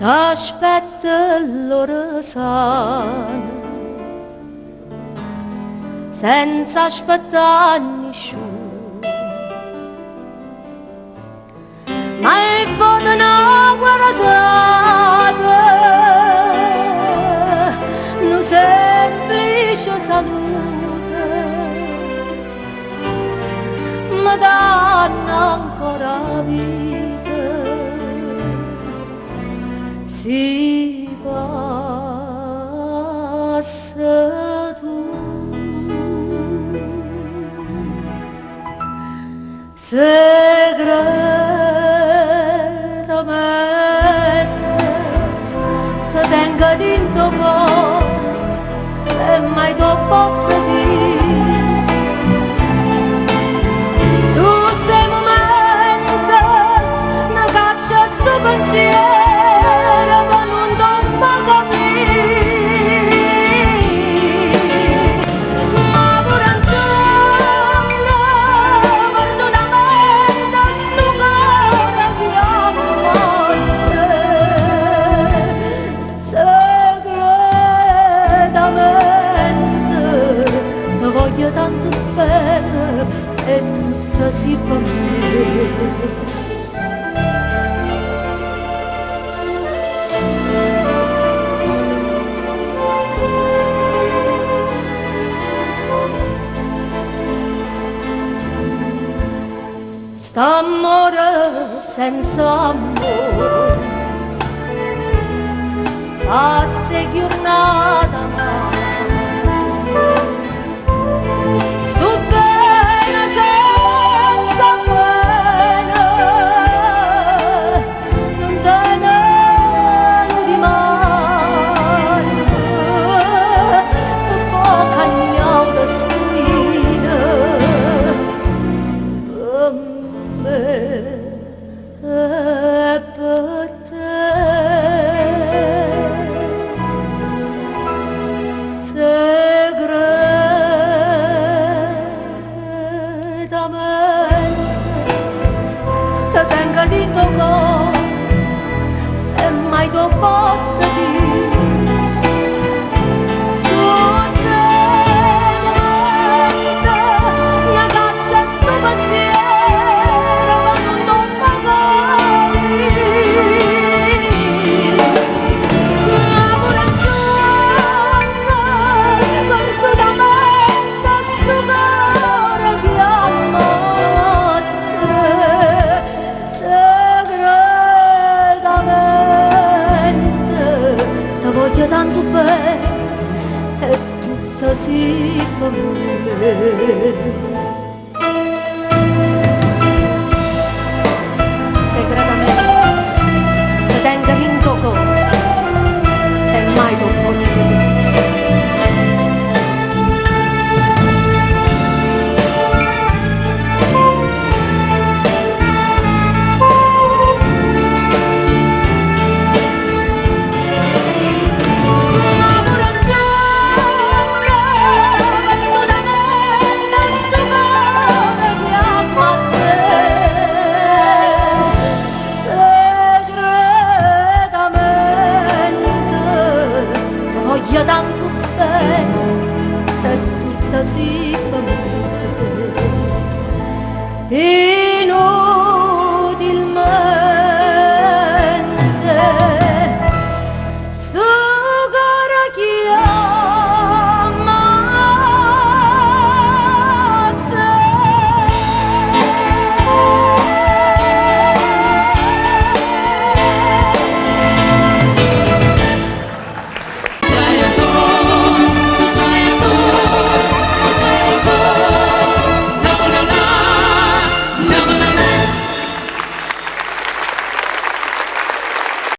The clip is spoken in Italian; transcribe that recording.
t'aspetta l'Orsana senza aspettare nessuno, ma è foto una guardata, un semplice saluto, ma danno ancora vita, si passa tu. Segretamente ti tengo dentro cuore e mai tu posso dire tutti i momenti mi caccia sto pensiero ma non ti fa capire. Voglio tanto bene e tutto si fa male. St'amore senza amore passa giornata male. Ti tengo dentro cuore e mai tu posso dire tutte le volte mi caccia sto pensiero ma non ti fa capire. Amore insonno completamente sto cuore che amo voglio tanto bene e tutto si fa male. Segretamente ti tengo dentro cuore e mai non posso dire voglio tanto bene e tutto si fa male.